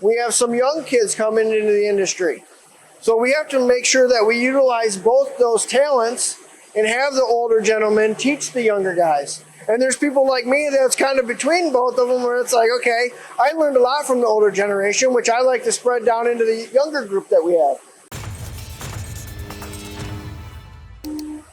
we have some young kids coming into the industry. So we have to make sure that we utilize both those talents and have the older gentlemen teach the younger guys. And there's people like me that's kind of between both of them where it's like, okay, I learned a lot from the older generation, which I like to spread down into the younger group that we have.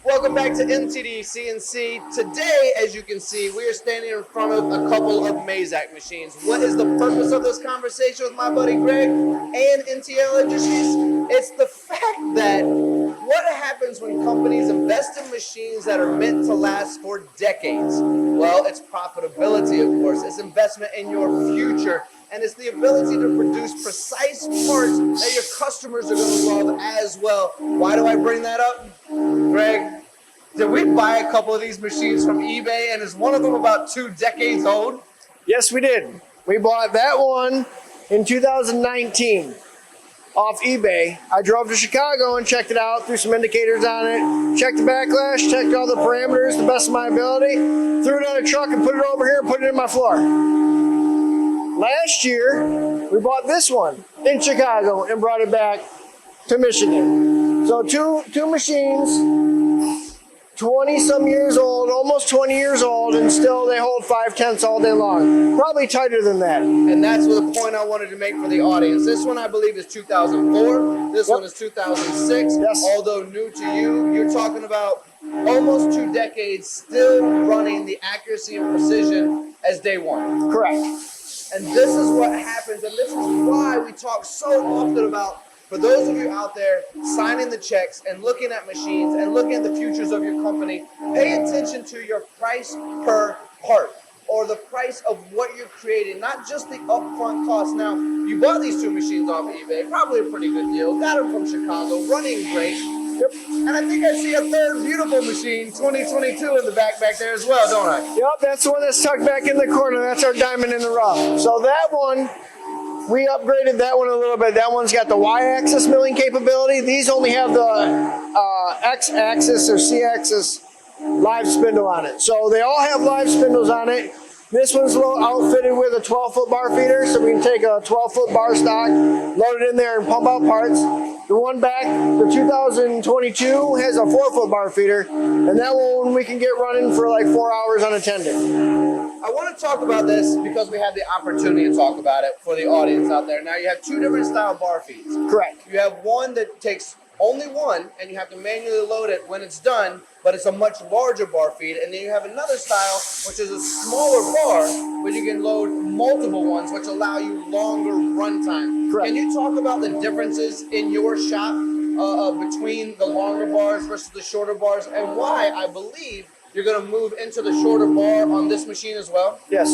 Welcome back to MTDCNC. Today, as you can see, we are standing in front of a couple of Mazaks machines. What is the purpose of this conversation with my buddy Greg and NTL Industries? It's the fact that what happens when companies invest in machines that are meant to last for decades? Well, it's profitability, of course. It's investment in your future. And it's the ability to produce precise parts that your customers are going to love as well. Why do I bring that up? Greg, did we buy a couple of these machines from eBay, and is one of them about 2 decades old? Yes, we did. We bought that one in 2019 off eBay. I drove to Chicago and checked it out, threw some indicators on it, checked the backlash, checked all the parameters to the best of my ability, threw it on a truck and put it over here and put it in my floor. Last year, we bought this one in Chicago and brought it back to Michigan. So two machines, 20-some years old, almost 20 years old, and still they hold 5/10 all day long. Probably tighter than that. And that's the point I wanted to make for the audience. This one, I believe, is 2004. This one is 2006. Yes. Although new to you, you're talking about almost 2 decades still running the accuracy and precision as day one. Correct. And this is what happens, and this is why we talk so often about, for those of you out there signing the checks and looking at machines and looking at the futures of your company, pay attention to your price per part, or the price of what you're creating, not just the upfront cost. Now, you bought these 2 machines off eBay, probably a pretty good deal, got them from Chicago, running great. Yep. And I think I see a third beautiful machine, 2022, in the back there as well, don't I? Yep, that's the one that's tucked back in the corner. That's our diamond in the rough. So that one, we upgraded that one a little bit. That one's got the Y-axis milling capability. These only have the X-axis or C-axis live spindle on it. So they all have live spindles on it. This one's outfitted with a 12-foot bar feeder, so we can take a 12-foot bar stock, load it in there, and pump out parts. The one back, the 2022, has a 4-foot bar feeder, and that one we can get running for like 4 hours unattended. I want to talk about this because we have the opportunity to talk about it for the audience out there. Now, you have 2 different style bar feeds. Correct. You have one that takes only one, and you have to manually load it when it's done, but it's a much larger bar feed. And then you have another style, which is a smaller bar, but you can load multiple ones, which allow you longer runtime. Correct. Can you talk about the differences in your shop between the longer bars versus the shorter bars, and why I believe you're going to move into the shorter bar on this machine as well? Yes.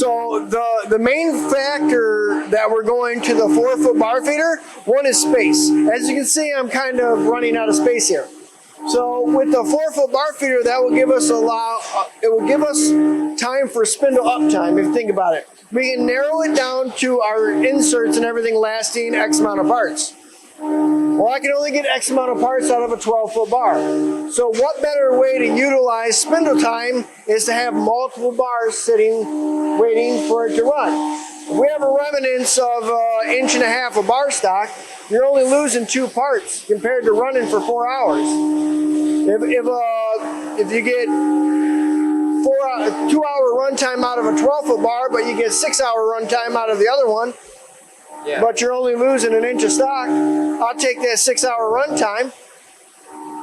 So the main factor that we're going to the 4-foot bar feeder, one is space. As you can see, I'm kind of running out of space here. So with the 4-foot bar feeder, that will give us it will give us time for spindle uptime. If you think about it, we can narrow it down to our inserts and everything lasting X amount of parts. Well, I can only get X amount of parts out of a 12-foot bar. So what better way to utilize spindle time is to have multiple bars sitting, waiting for it to run. If we have a remnants of 1.5 inches of bar stock, you're only losing 2 parts compared to running for 4 hours. If you get 2-hour runtime out of a 12-foot bar, but you get 6-hour runtime out of the other one, Yeah. but you're only losing 1 inch of stock, I'll take that 6-hour runtime.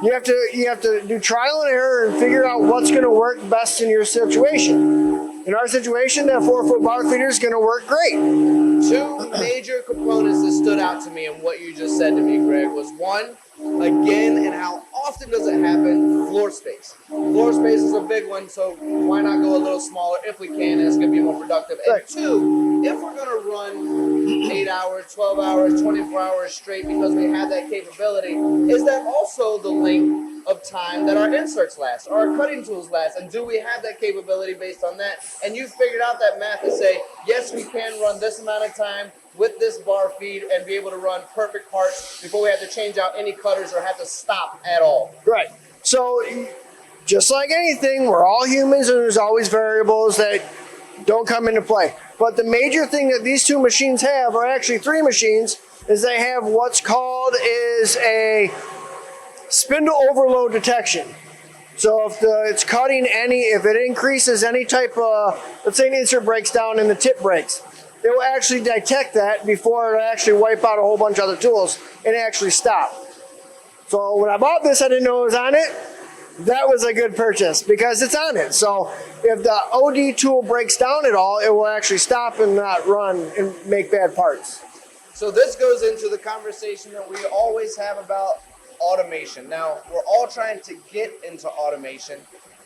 You have to do trial and error and figure out what's going to work best in your situation. In our situation, that 4-foot bar feeder is going to work great. 2 major components that stood out to me in what you just said to me, Greg, was one, again, and how often does it happen, floor space. Floor space is a big one, so why not go a little smaller if we can, and it's going to be more productive. And 2, if we're going to run 8 hours, 12 hours, 24 hours straight because we have that capability, is that also the length of time that our inserts last, or our cutting tools last, and do we have that capability based on that? And you figured out that math to say, yes, we can run this amount of time with this bar feed and be able to run perfect parts before we have to change out any cutters or have to stop at all. Right. So just like anything, we're all humans and there's always variables that don't come into play. But the major thing that these two machines have, or actually three machines, is they have what's called is a spindle overload detection. So if it's cutting if it increases any type of, let's say an insert breaks down and the tip breaks, it will actually detect that before it actually wipe out a whole bunch of other tools and actually stop. So when I bought this, I didn't know it was on it. That was a good purchase because it's on it. So if the OD tool breaks down at all, it will actually stop and not run and make bad parts. So this goes into the conversation that we always have about automation. Now, we're all trying to get into automation,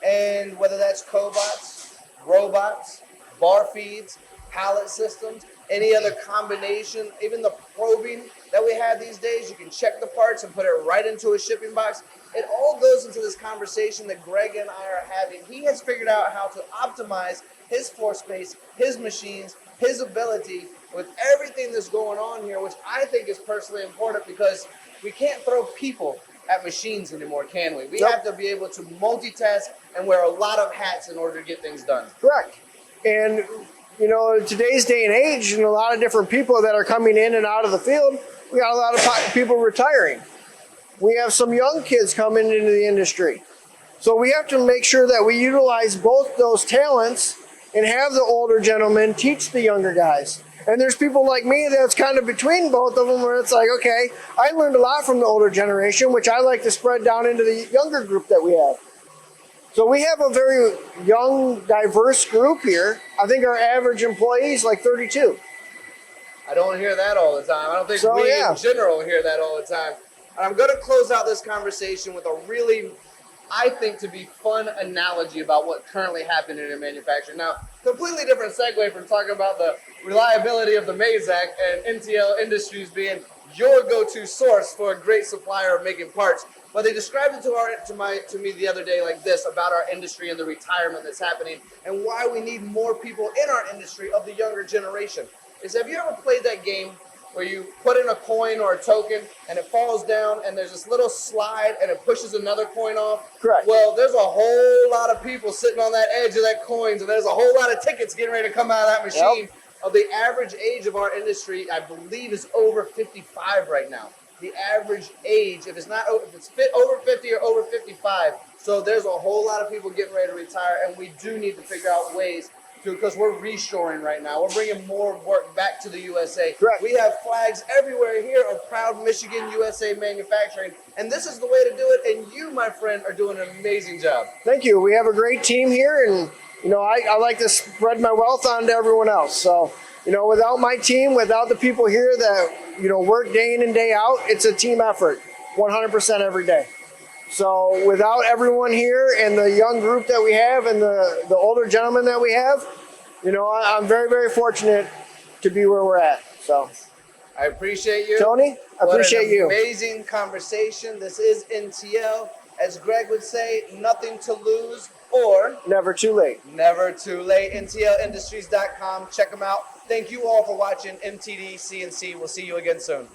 and whether that's cobots, robots, bar feeds, pallet systems, any other combination, even the probing that we have these days, you can check the parts and put it right into a shipping box. It all goes into this conversation that Greg and I are having. He has figured out how to optimize his floor space, his machines, his ability with everything that's going on here, which I think is personally important because we can't throw people at machines anymore, can we? We have to be able to multitask and wear a lot of hats in order to get things done. Correct. And you know, in today's day and age, and a lot of different people that are coming in and out of the field, we got a lot of people retiring. We have some young kids coming into the industry. So we have to make sure that we utilize both those talents and have the older gentlemen teach the younger guys. And there's people like me that's kind of between both of them where it's like, okay, I learned a lot from the older generation, which I like to spread down into the younger group that we have. So we have a very young, diverse group here. I think our average employee is like 32. I don't hear that all the time. I don't think we in general hear that all the time. And I'm going to close out this conversation with a really, I think, to be fun analogy about what currently happening in manufacturing. Now, completely different segue from talking about the reliability of the Mazak and NTL Industries being your go-to source for a great supplier of making parts. But they described it to me the other day like this about our industry and the retirement that's happening and why we need more people in our industry of the younger generation. Have you ever played that game where you put in a coin or a token and it falls down and there's this little slide and it pushes another coin off? Correct. Well, there's a whole lot of people sitting on that edge of that coin, and there's a whole lot of tickets getting ready to come out of that machine. Yep. Of the average age of our industry, I believe is over 55 right now. The average age, if it's over 50 or over 55. So there's a whole lot of people getting ready to retire, and we do need to figure out ways to, because we're reshoring right now. We're bringing more work back to the USA. Correct. We have flags everywhere here of proud Michigan USA manufacturing, and this is the way to do it, and you, my friend, are doing an amazing job. Thank you. We have a great team here, and you know, I like to spread my wealth on to everyone else. So, you know, without my team, without the people here that, you know, work day in and day out, it's a team effort, 100% every day. So without everyone here and the young group that we have and the older gentlemen that we have, you know, I'm very, very fortunate to be where we're at. So I appreciate you. Tony, I appreciate you. Amazing conversation. This is NTL. As Greg would say, nothing to lose or never too late. Never too late. NTLindustries.com. Check them out. Thank you all for watching MTDCNC. We'll see you again soon.